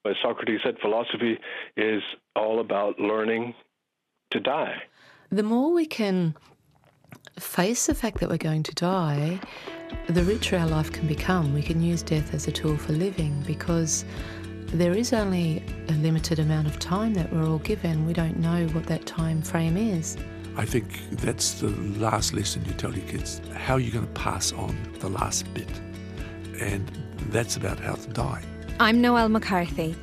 As Socrates said, philosophy is all about learning to die. The more we can face the fact that we're going to die, the richer our life can become. We can use death as a tool for living, because there is only a limited amount of time that we're all given. We don't know what that time frame is. I think that's the last lesson you tell your kids. How are you going to pass on the last bit? And that's about how to die. I'm Noelle McCarthy.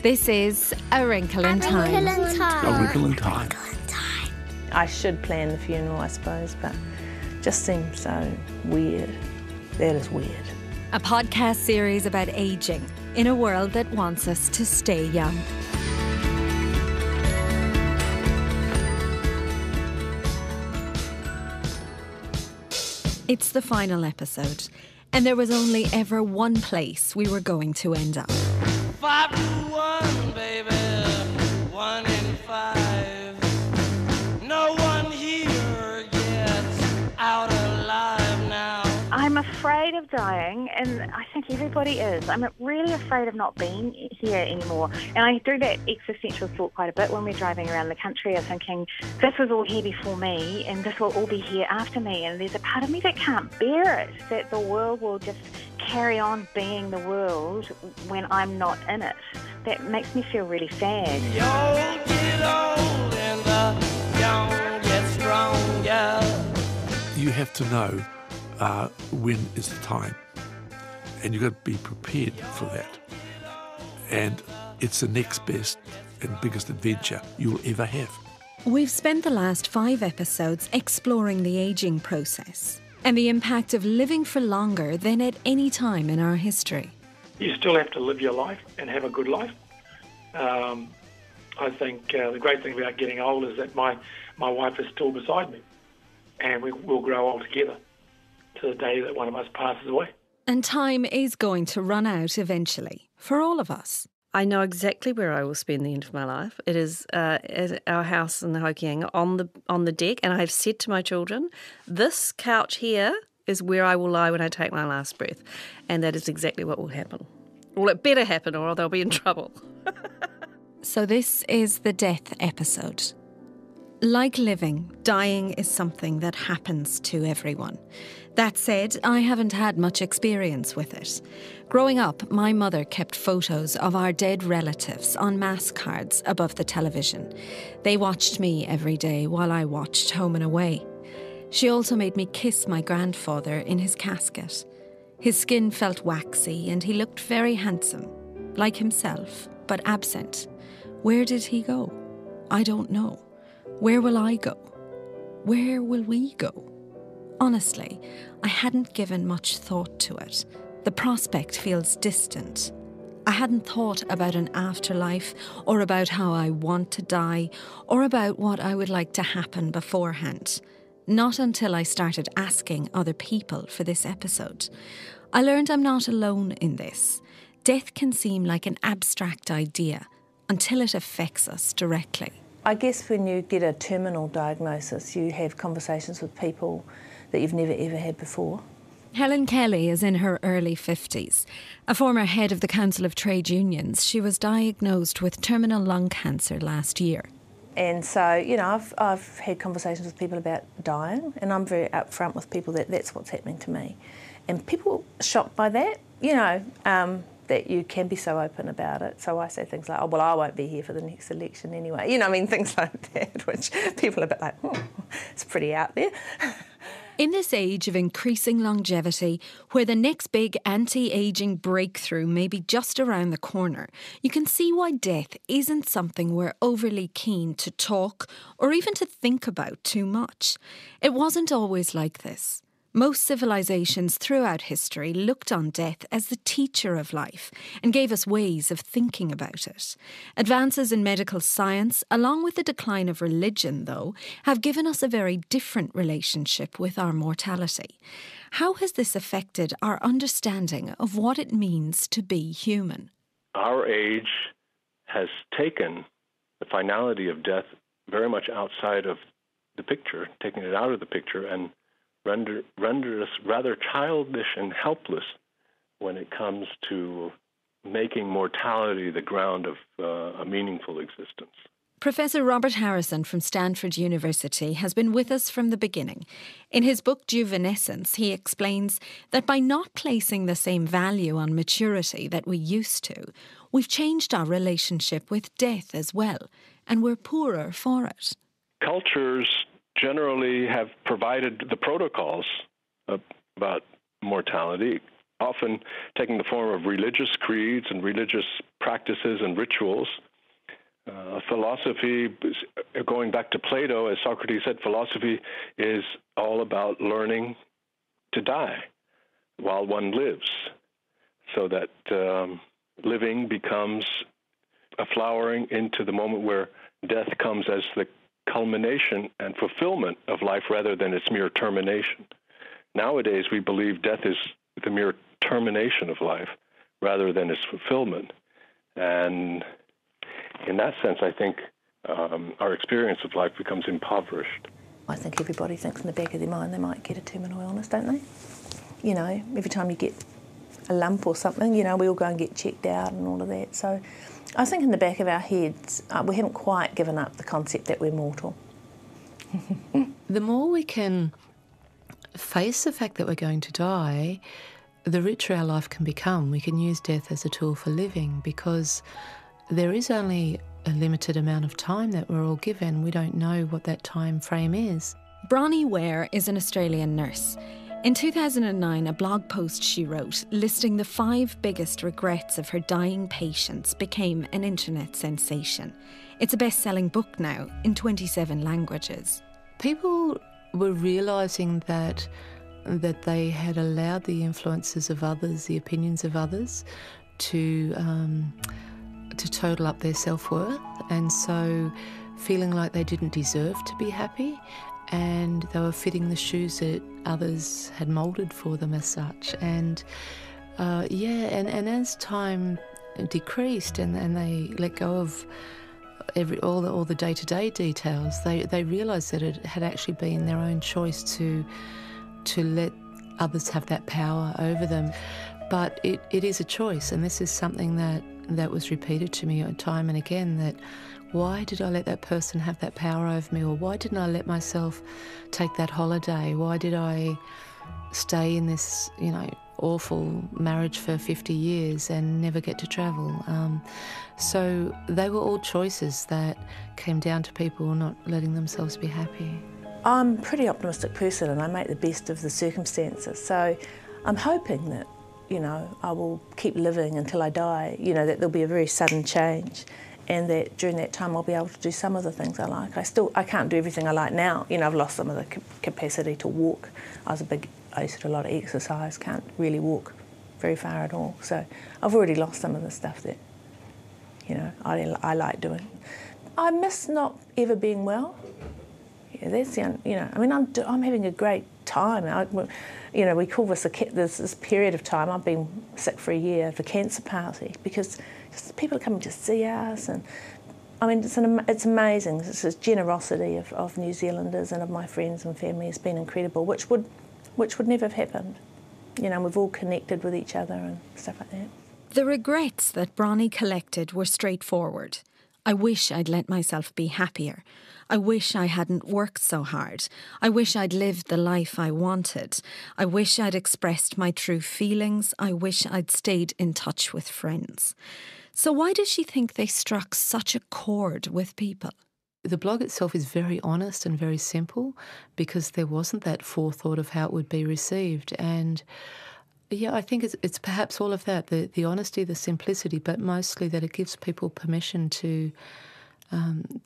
This is A Wrinkle in Time. A Wrinkle in Time. I should plan the funeral, I suppose, but just seems so weird. That is weird. A podcast series about ageing in a world that wants us to stay young. It's the final episode, and there was only ever one place we were going to end up. 5 to 1, baby, 1 in 5. No one here gets out alive now. I'm afraid of dying, and I think everybody is. I'm really afraid of not being here anymore. And I do that existential thought quite a bit when we're driving around the country. I'm thinking, this was all here before me, and this will all be here after me. And there's a part of me that can't bear it, that the world will just carry on being the world when I'm not in it. That makes me feel really sad. The old get old and the young get stronger. You have to know when is the time, and you've got to be prepared for that. And it's the next best and biggest adventure you'll ever have. We've spent the last 5 episodes exploring the ageing process and the impact of living for longer than at any time in our history. You still have to live your life and have a good life. I think the great thing about getting old is that my wife is still beside me, and we will grow old together to the day that one of us passes away. And time is going to run out eventually, for all of us. I know exactly where I will spend the end of my life. It is at our house in the Hokianga on the deck, and I've said to my children, this couch here is where I will lie when I take my last breath, and that is exactly what will happen. Well, it better happen, or they'll be in trouble. So this is the death episode. Like living, dying is something that happens to everyone. That said, I haven't had much experience with it. Growing up, my mother kept photos of our dead relatives on mass cards above the television. They watched me every day while I watched Home and Away. She also made me kiss my grandfather in his casket. His skin felt waxy and he looked very handsome, like himself, but absent. Where did he go? I don't know. Where will I go? Where will we go? Honestly, I hadn't given much thought to it. The prospect feels distant. I hadn't thought about an afterlife, or about how I want to die, or about what I would like to happen beforehand. Not until I started asking other people for this episode. I learned I'm not alone in this. Death can seem like an abstract idea until it affects us directly. I guess when you get a terminal diagnosis, you have conversations with people that you've never ever had before. Helen Kelly is in her early 50s. A former head of the Council of Trade Unions, she was diagnosed with terminal lung cancer last year. And so, you know, I've had conversations with people about dying, and I'm very upfront with people that that's what's happening to me. And people are shocked by that, you know, that you can be so open about it. So I say things like, oh, well, I won't be here for the next election anyway. You know, I mean, things like that, which people are a bit like, it's pretty out there. In this age of increasing longevity, where the next big anti-ageing breakthrough may be just around the corner, you can see why death isn't something we're overly keen to talk or even to think about too much. It wasn't always like this. Most civilizations throughout history looked on death as the teacher of life and gave us ways of thinking about it. Advances in medical science, along with the decline of religion, though, have given us a very different relationship with our mortality. How has this affected our understanding of what it means to be human? Our age has taken the finality of death very much outside of the picture, taking it out of the picture, and rendered us rather childish and helpless when it comes to making mortality the ground of a meaningful existence. Professor Robert Harrison from Stanford University has been with us from the beginning. In his book Juvenescence, he explains that by not placing the same value on maturity that we used to, we've changed our relationship with death as well, and we're poorer for it. Cultures generally have provided the protocols about mortality, often taking the form of religious creeds and religious practices and rituals. Philosophy, going back to Plato, as Socrates said, philosophy is all about learning to die while one lives, so that living becomes a flowering into the moment where death comes as the culmination and fulfillment of life rather than its mere termination. Nowadays, we believe death is the mere termination of life rather than its fulfillment. And in that sense, I think our experience of life becomes impoverished. I think everybody thinks in the back of their mind they might get a terminal illness, don't they? You know, every time you get a lump or something, you know, we all go and get checked out and all of that. So I think in the back of our heads, we haven't quite given up the concept that we're mortal. The more we can face the fact that we're going to die, the richer our life can become. We can use death as a tool for living, because there is only a limited amount of time that we're all given. We don't know what that time frame is. Bronnie Ware is an Australian nurse. In 2009, a blog post she wrote listing the 5 biggest regrets of her dying patients became an internet sensation. It's a best-selling book now in 27 languages. People were realising that they had allowed the influences of others, the opinions of others, to total up their self-worth, and so feeling like they didn't deserve to be happy, and they were fitting the shoes that others had moulded for them as such. And and as time decreased and they let go of all the day-to-day details, they realised that it had actually been their own choice to let others have that power over them. But it is a choice, and this is something that was repeated to me time and again, that why did I let that person have that power over me, or why didn't I let myself take that holiday? Why did I stay in this, awful marriage for 50 years and never get to travel? So they were all choices that came down to people not letting themselves be happy. I'm a pretty optimistic person and I make the best of the circumstances. So I'm hoping that, I will keep living until I die, that there'll be a very sudden change, and that during that time I'll be able to do some of the things I like. I can't do everything I like now. I've lost some of the capacity to walk. I used to do a lot of exercise, can't really walk very far at all. So I've already lost some of the stuff that, I like doing. I miss not ever being well. Yeah, that's I'm having a great time. We call this this period of time. I've been sick for a year, the cancer party, because just people are coming to see us, and it's amazing. This generosity of New Zealanders and of my friends and family has been incredible, which would never have happened. We've all connected with each other and stuff like that. The regrets that Bronnie collected were straightforward. I wish I'd let myself be happier. I wish I hadn't worked so hard. I wish I'd lived the life I wanted. I wish I'd expressed my true feelings. I wish I'd stayed in touch with friends. So why does she think they struck such a chord with people? The blog itself is very honest and very simple, because there wasn't that forethought of how it would be received. And I think it's perhaps all of that, the honesty, the simplicity, but mostly that it gives people permission to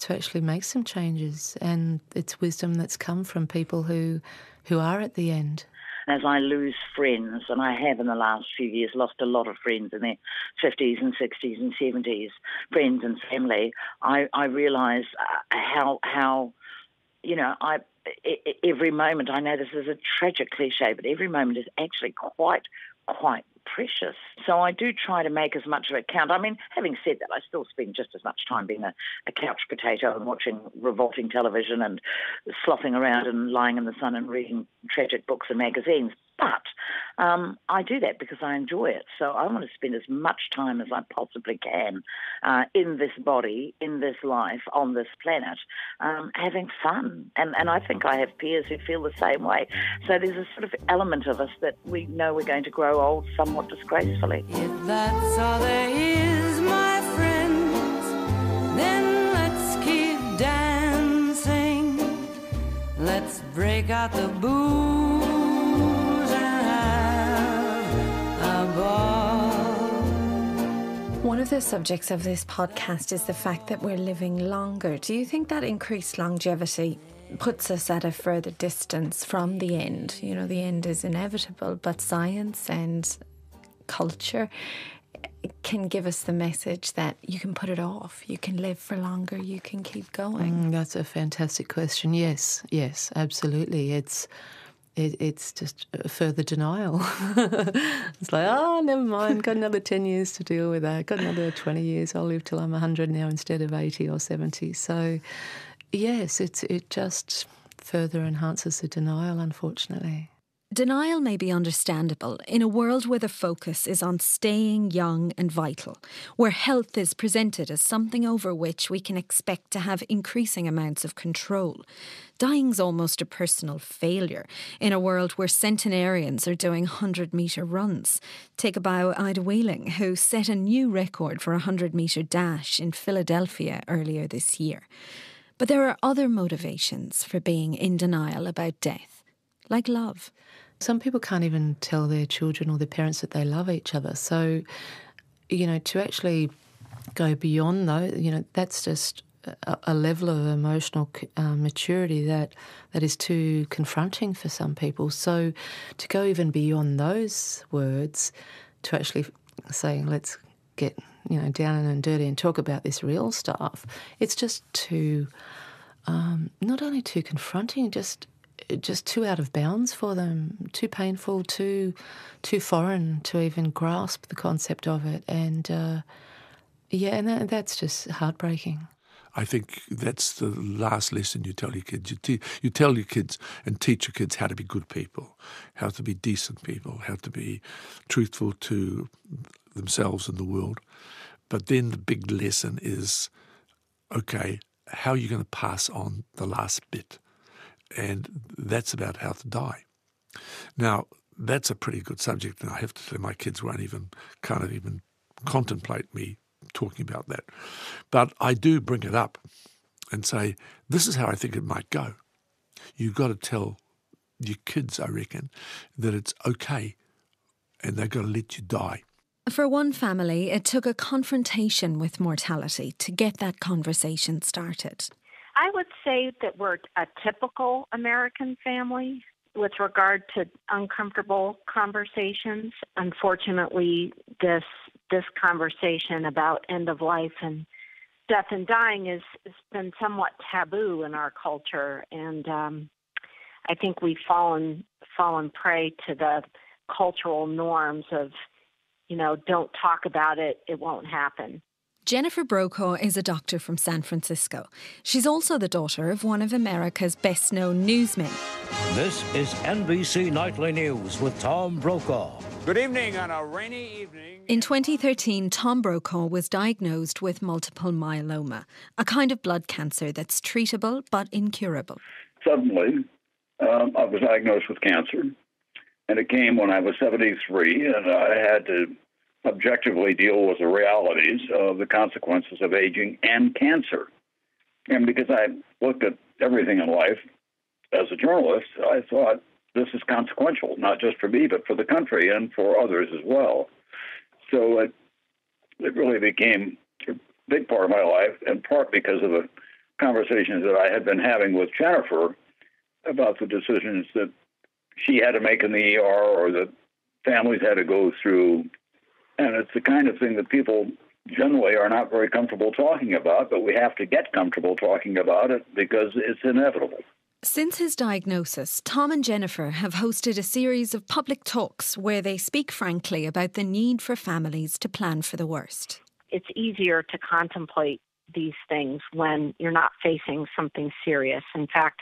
actually make some changes. And it's wisdom that's come from people who are at the end. As I lose friends, and I have in the last few years lost a lot of friends in their 50s and 60s and 70s, friends and family, I realise how every moment, I know this is a tragic cliche, but every moment is actually quite precious. So I do try to make as much of it count. Having said that, I still spend just as much time being a couch potato and watching revolting television and slothing around and lying in the sun and reading tragic books and magazines. But I do that because I enjoy it. So I want to spend as much time as I possibly can in this body, in this life, on this planet, having fun. And I think I have peers who feel the same way. So there's a sort of element of us that we know we're going to grow old somewhat disgracefully. If that's all there is, my friends, then let's keep dancing. Let's break out the booze and have a ball. One of the subjects of this podcast is the fact that we're living longer. Do you think that increased longevity puts us at a further distance from the end? You know, the end is inevitable, but science and culture can give us the message that you can put it off, you can live for longer, you can keep going. That's a fantastic question. Yes, absolutely. It's just a further denial. It's like, oh, never mind, got another 10 years to deal with that, got another 20 years, I'll live till I'm 100 now instead of 80 or 70. So, yes, it just further enhances the denial, unfortunately. Denial may be understandable in a world where the focus is on staying young and vital, where health is presented as something over which we can expect to have increasing amounts of control. Dying's almost a personal failure in a world where centenarians are doing 100-metre runs. Take about Ida Wheeling, who set a new record for a 100-metre dash in Philadelphia earlier this year. But there are other motivations for being in denial about death, like love. Some people can't even tell their children or their parents that they love each other. So, to actually go beyond those, that's just a level of emotional maturity that is too confronting for some people. So to go even beyond those words, to actually say, let's get, down and dirty and talk about this real stuff, it's just too, not only too confronting, just too out of bounds for them, too painful, too foreign to even grasp the concept of it. And, and that's just heartbreaking. I think that's the last lesson you tell your kids. You tell your kids and teach your kids how to be good people, how to be decent people, how to be truthful to themselves and the world. But then the big lesson is, okay, how are you going to pass on the last bit? And that's about how to die. Now, that's a pretty good subject, and I have to say my kids won't even contemplate me talking about that. But I do bring it up and say, this is how I think it might go. You've got to tell your kids, I reckon, that it's okay and they've got to let you die. For one family, it took a confrontation with mortality to get that conversation started. I would say that we're a typical American family with regard to uncomfortable conversations. Unfortunately, this conversation about end of life and death and dying has been somewhat taboo in our culture, and I think we've fallen prey to the cultural norms of, don't talk about it, it won't happen. Jennifer Brokaw is a doctor from San Francisco. She's also the daughter of one of America's best-known newsmen. This is NBC Nightly News with Tom Brokaw. Good evening on a rainy evening. In 2013, Tom Brokaw was diagnosed with multiple myeloma, a kind of blood cancer that's treatable but incurable. Suddenly, I was diagnosed with cancer, and it came when I was 73, and I had to objectively deal with the realities of the consequences of aging and cancer. And because I looked at everything in life as a journalist, I thought this is consequential, not just for me, but for the country and for others as well. So it really became a big part of my life, in part because of the conversations that I had been having with Jennifer about the decisions that she had to make in the ER or that families had to go through. And it's the kind of thing that people generally are not very comfortable talking about, but we have to get comfortable talking about it because it's inevitable. Since his diagnosis, Tom and Jennifer have hosted a series of public talks where they speak frankly about the need for families to plan for the worst. It's easier to contemplate these things when you're not facing something serious. In fact,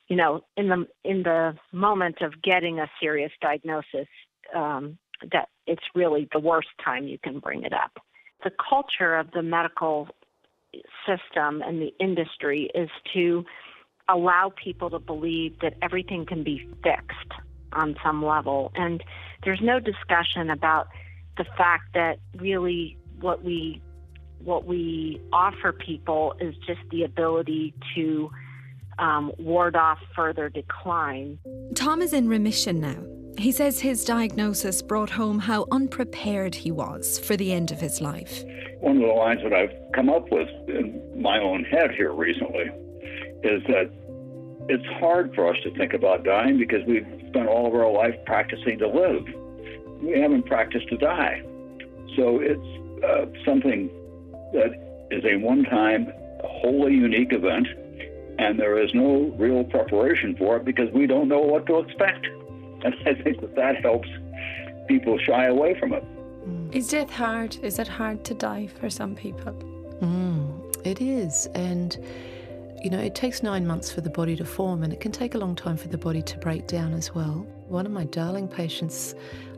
you know, in the moment of getting a serious diagnosis, that it's really the worst time you can bring it up. The culture of the medical system and the industry is to allow people to believe that everything can be fixed on some level. And there's no discussion about the fact that really what we offer people is just the ability to ward off further decline. Tom is in remission now. He says his diagnosis brought home how unprepared he was for the end of his life. One of the lines that I've come up with in my own head here recently is that it's hard for us to think about dying because we've spent all of our life practicing to live. We haven't practiced to die. So it's something that is a one-time, wholly unique event, and there is no real preparation for it because we don't know what to expect. And I think that helps people shy away from it. Is death hard? Is it hard to die for some people? It is. And, you know, it takes 9 months for the body to form, and it can take a long time for the body to break down as well. One of my darling patients,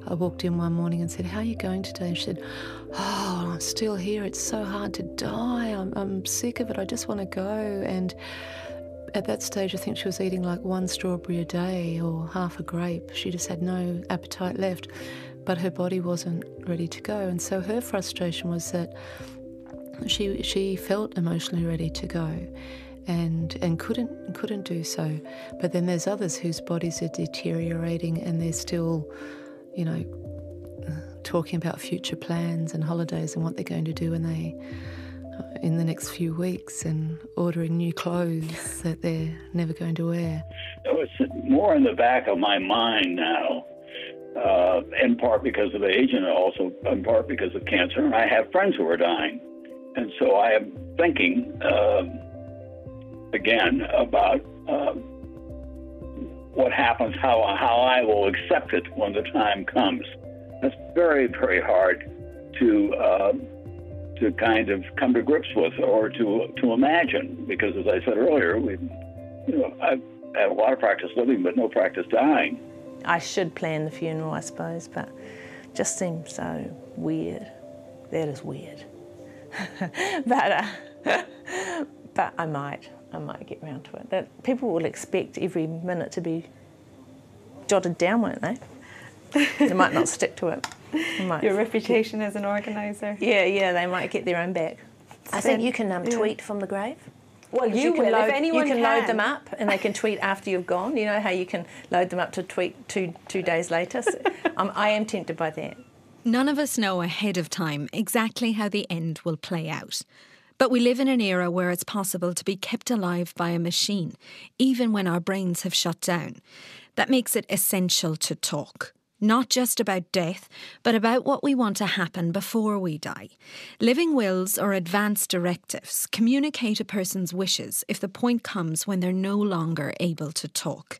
I walked in one morning and said, "How are you going today?" And she said, "Oh, I'm still here. It's so hard to die. I'm sick of it. I just want to go." And at that stage, I think she was eating like 1 strawberry a day or half a grape. She just had no appetite left, but her body wasn't ready to go. And so her frustration was that she felt emotionally ready to go and couldn't do so. But then there's others whose bodies are deteriorating and they're still, you know, talking about future plans and holidays and what they're going to do when they in the next few weeks and ordering new clothes that they're never going to wear. It's more in the back of my mind now, in part because of age and also in part because of cancer. And I have friends who are dying. And so I am thinking, again, about what happens, how I will accept it when the time comes. That's very, very hard to kind of come to grips with or to imagine, because as I said earlier, I've had a lot of practice living but no practice dying. I should plan the funeral, I suppose, but it just seems so weird. That is weird. but I might get round to it. That people will expect every minute to be jotted down, won't they? They might not stick to it. Your reputation as an organiser. Yeah, they might get their own back. I think you can tweet from the grave. Well, you will, if anyone can. You can load them up and they can tweet after you've gone. You know how you can load them up to tweet two days later? So, I am tempted by that. None of us know ahead of time exactly how the end will play out. But we live in an era where it's possible to be kept alive by a machine, even when our brains have shut down. That makes it essential to talk. Not just about death, but about what we want to happen before we die. Living wills or advance directives communicate a person's wishes if the point comes when they're no longer able to talk.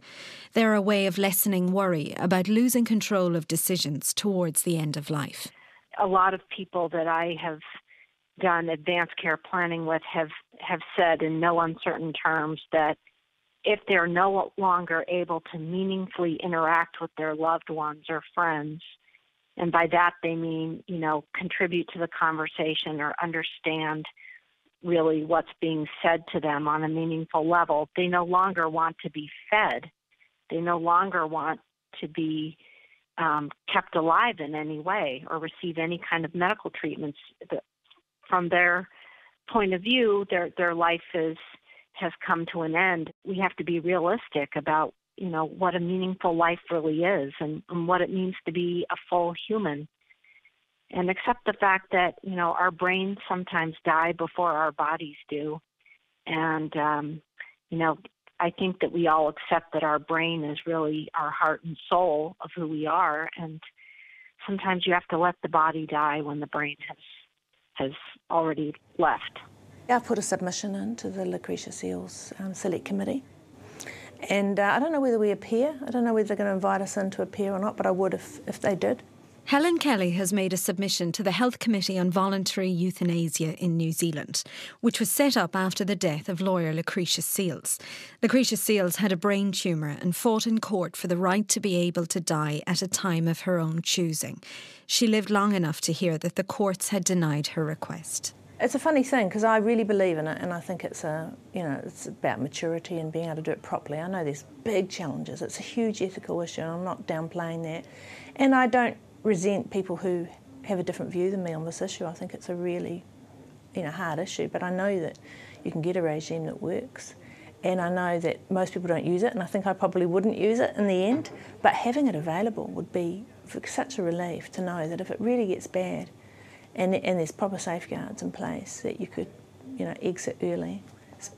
They're a way of lessening worry about losing control of decisions towards the end of life. A lot of people that I have done advanced care planning with have said in no uncertain terms that if they're no longer able to meaningfully interact with their loved ones or friends, and by that they mean, contribute to the conversation or understand really what's being said to them on a meaningful level, they no longer want to be fed. They no longer want to be kept alive in any way or receive any kind of medical treatments. From their point of view, their life has come to an end. We have to be realistic about, what a meaningful life really is and what it means to be a full human. And accept the fact that, our brains sometimes die before our bodies do. And, I think that we all accept that our brain is really our heart and soul of who we are. And sometimes you have to let the body die when the brain has already left. I put a submission in to the Lucretia Seales Select Committee. And I don't know whether we appear. I don't know whether they're going to invite us in to appear or not, but I would if they did. Helen Kelly has made a submission to the Health Committee on Voluntary Euthanasia in New Zealand, which was set up after the death of lawyer Lucretia Seales. Lucretia Seales had a brain tumour and fought in court for the right to be able to die at a time of her own choosing. She lived long enough to hear that the courts had denied her request. It's a funny thing because I really believe in it, and I think it's it's about maturity and being able to do it properly. I know there's big challenges. It's a huge ethical issue, and I'm not downplaying that. And I don't resent people who have a different view than me on this issue. I think it's a really, hard issue, but I know that you can get a regime that works, and I know that most people don't use it, and I think I probably wouldn't use it in the end, but having it available would be such a relief to know that if it really gets bad, and there's proper safeguards in place, that you could, exit early,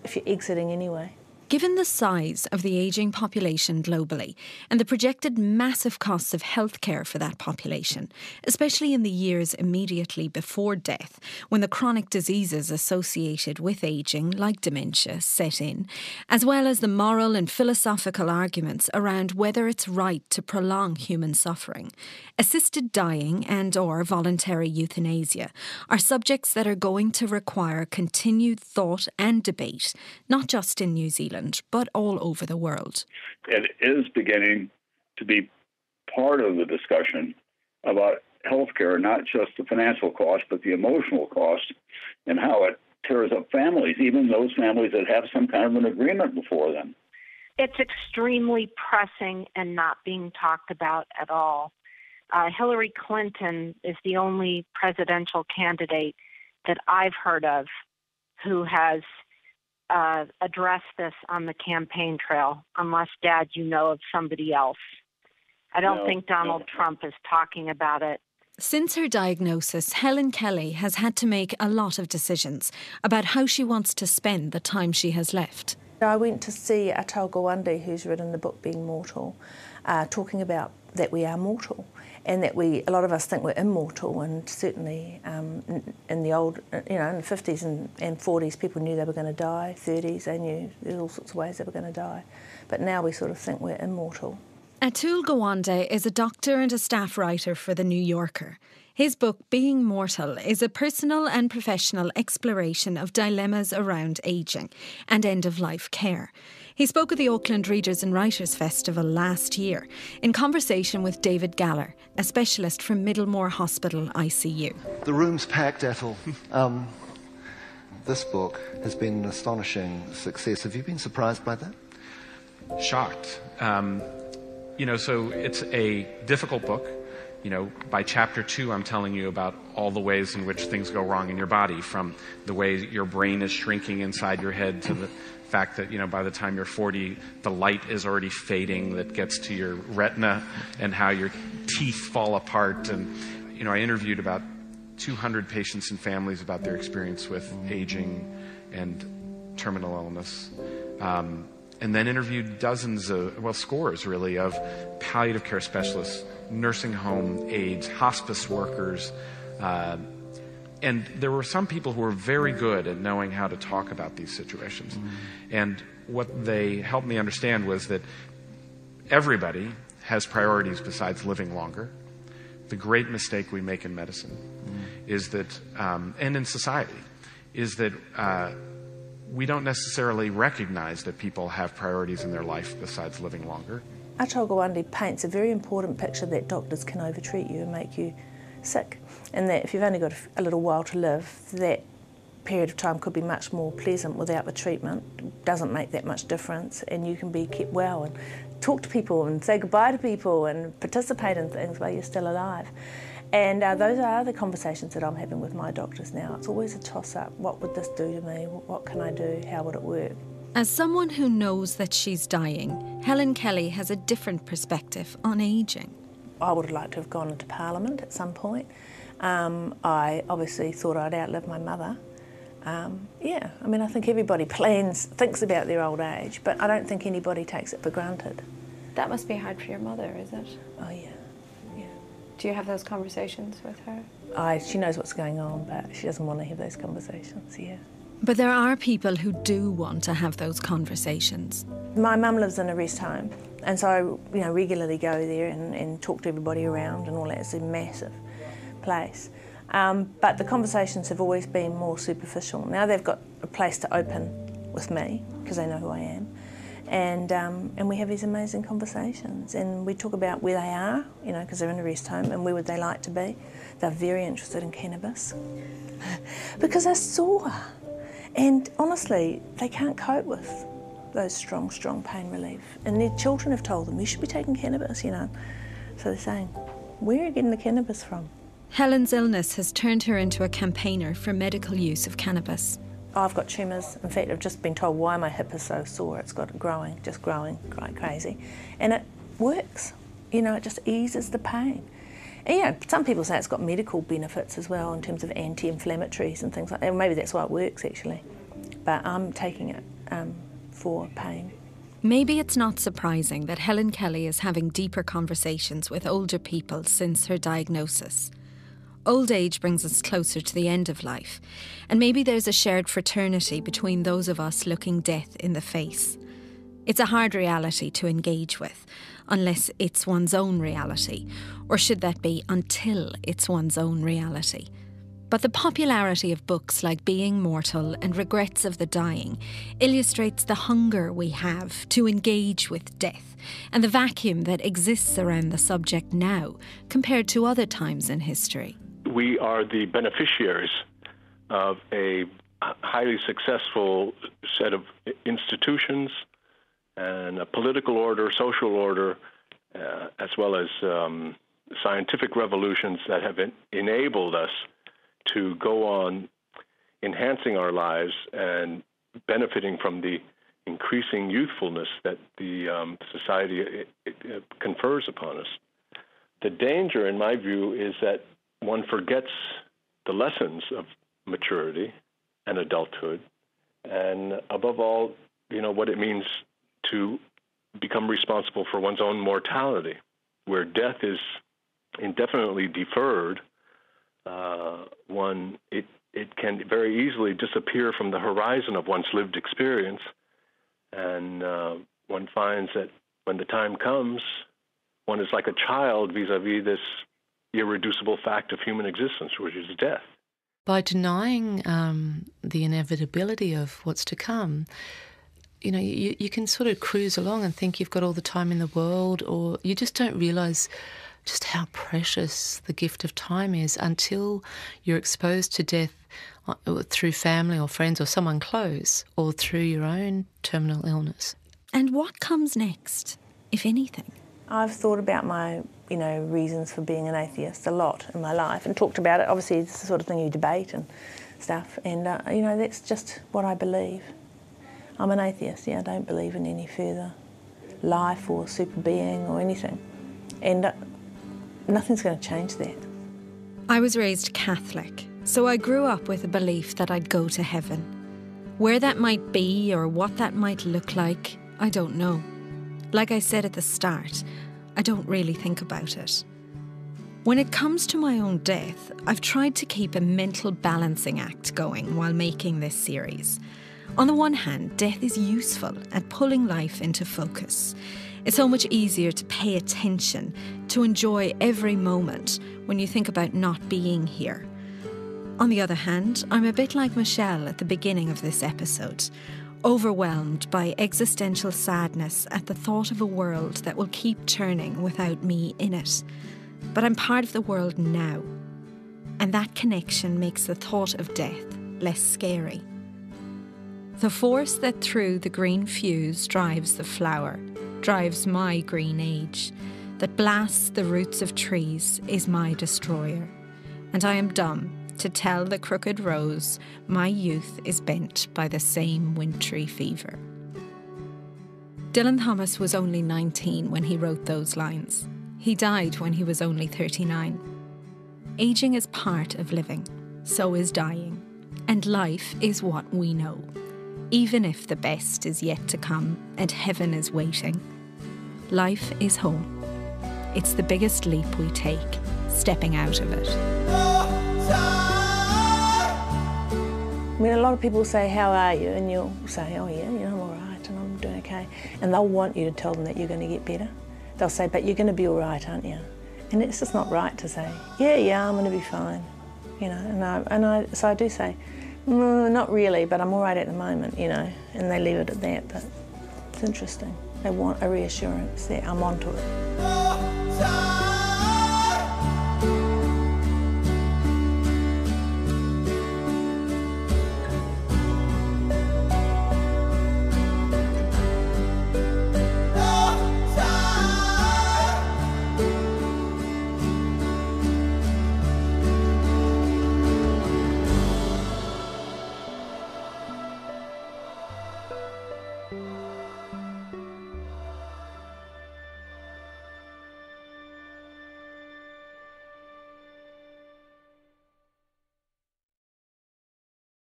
if you're exiting anyway. Given the size of the ageing population globally and the projected massive costs of healthcare for that population, especially in the years immediately before death, when the chronic diseases associated with ageing, like dementia, set in, as well as the moral and philosophical arguments around whether it's right to prolong human suffering, assisted dying and/or voluntary euthanasia are subjects that are going to require continued thought and debate, not just in New Zealand, but all over the world. It is beginning to be part of the discussion about healthcare, not just the financial cost, but the emotional cost and how it tears up families, even those families that have some kind of an agreement before them. It's extremely pressing and not being talked about at all. Hillary Clinton is the only presidential candidate that I've heard of who has address this on the campaign trail, unless, Dad, you know of somebody else. I don't think Donald Trump is talking about it. Since her diagnosis, Helen Kelly has had to make a lot of decisions about how she wants to spend the time she has left. I went to see Atul Gawande, who's written the book Being Mortal, talking about that we are mortal, and that a lot of us think we're immortal, and certainly in the old, in the 50s and 40s, people knew they were going to die. 30s, they knew there's all sorts of ways they were going to die. But now we sort of think we're immortal. Atul Gawande is a doctor and a staff writer for The New Yorker. His book, Being Mortal, is a personal and professional exploration of dilemmas around ageing and end-of-life care. He spoke at the Auckland Readers and Writers Festival last year in conversation with David Galler, a specialist from Middlemore Hospital ICU. The room's packed, Atul. This book has been an astonishing success. Have you been surprised by that? Shocked. So it's a difficult book. By chapter 2, I'm telling you about all the ways in which things go wrong in your body, from the way your brain is shrinking inside your head to the fact that, by the time you're 40, the light is already fading that gets to your retina, and how your teeth fall apart. And, I interviewed about 200 patients and families about their experience with aging and terminal illness. And then interviewed scores really, of palliative care specialists, nursing home aides, hospice workers. And there were some people who were very good at knowing how to talk about these situations. And what they helped me understand was that everybody has priorities besides living longer. The great mistake we make in medicine is that, and in society, is that we don't necessarily recognize that people have priorities in their life besides living longer. Atul Gawande paints a very important picture that doctors can overtreat you and make you sick, and that if you've only got a little while to live, that period of time could be much more pleasant without the treatment. It doesn't make that much difference, and you can be kept well and talk to people and say goodbye to people and participate in things while you're still alive. And those are the conversations that I'm having with my doctors now. It's always a toss-up. What would this do to me? What can I do? How would it work? As someone who knows that she's dying, Helen Kelly has a different perspective on ageing. I would have liked to have gone into Parliament at some point. I obviously thought I'd outlive my mother. I think everybody thinks about their old age, but I don't think anybody takes it for granted. That must be hard for your mother, is it? Oh, yeah. Do you have those conversations with her? She knows what's going on, but she doesn't want to have those conversations, yeah. But there are people who do want to have those conversations. My mum lives in a rest home, and so I regularly go there and talk to everybody around and all that. It's a massive place. But the conversations have always been more superficial. Now they've got a place to open with me, because they know who I am. And we have these amazing conversations, and we talk about where they are, because they're in a rest home, and where would they like to be. They're very interested in cannabis because they're sore, and honestly, they can't cope with those strong pain relief. And their children have told them, you should be taking cannabis, So they're saying, where are you getting the cannabis from? Helen's illness has turned her into a campaigner for medical use of cannabis. I've got tumours. In fact, I've just been told why my hip is so sore. It's got it growing like crazy. And it works. It just eases the pain. And, some people say it's got medical benefits as well in terms of anti-inflammatories and things like that. Maybe that's why it works, actually. But I'm taking it for pain. Maybe it's not surprising that Helen Kelly is having deeper conversations with older people since her diagnosis. Old age brings us closer to the end of life, and maybe there's a shared fraternity between those of us looking death in the face. It's a hard reality to engage with, unless it's one's own reality, or should that be until it's one's own reality. But the popularity of books like Being Mortal and Regrets of the Dying illustrates the hunger we have to engage with death and the vacuum that exists around the subject now compared to other times in history. We are the beneficiaries of a highly successful set of institutions and a political order, social order, as well as scientific revolutions that have enabled us to go on enhancing our lives and benefiting from the increasing youthfulness that the society confers upon us. The danger, in my view, is that one forgets the lessons of maturity and adulthood, and above all, what it means to become responsible for one's own mortality, where death is indefinitely deferred. It can very easily disappear from the horizon of one's lived experience, and one finds that when the time comes, one is like a child vis-a-vis this irreducible fact of human existence, which is death. By denying the inevitability of what's to come, you can sort of cruise along and think you've got all the time in the world, or you just don't realise just how precious the gift of time is until you're exposed to death through family or friends or someone close, or through your own terminal illness. And what comes next, if anything? I've thought about my, reasons for being an atheist a lot in my life and talked about it. Obviously, it's the sort of thing you debate and stuff. And, that's just what I believe. I'm an atheist, I don't believe in any further life or super being or anything. And nothing's going to change that. I was raised Catholic, so I grew up with a belief that I'd go to heaven. Where that might be or what that might look like, I don't know. Like I said at the start, I don't really think about it. When it comes to my own death, I've tried to keep a mental balancing act going while making this series. On the one hand, death is useful at pulling life into focus. It's so much easier to pay attention, to enjoy every moment when you think about not being here. On the other hand, I'm a bit like Michelle at the beginning of this episode, overwhelmed by existential sadness at the thought of a world that will keep turning without me in it. But I'm part of the world now, and that connection makes the thought of death less scary. The force that through the green fuse drives the flower, drives my green age, that blasts the roots of trees is my destroyer. And I am dumb to tell the crooked rose my youth is bent by the same wintry fever. Dylan Thomas was only 19 when he wrote those lines. He died when he was only 39. Aging is part of living, so is dying. And life is what we know. Even if the best is yet to come and heaven is waiting, life is home. It's the biggest leap we take, stepping out of it. I mean, a lot of people say, how are you? And you'll say, oh yeah, I'm all right and I'm doing okay. And they'll want you to tell them that you're going to get better. They'll say, but you're going to be all right, aren't you? And it's just not right to say, yeah, I'm going to be fine. So I do say, not really, but I'm all right at the moment, and they leave it at that. But it's interesting. They want a reassurance that I'm onto it.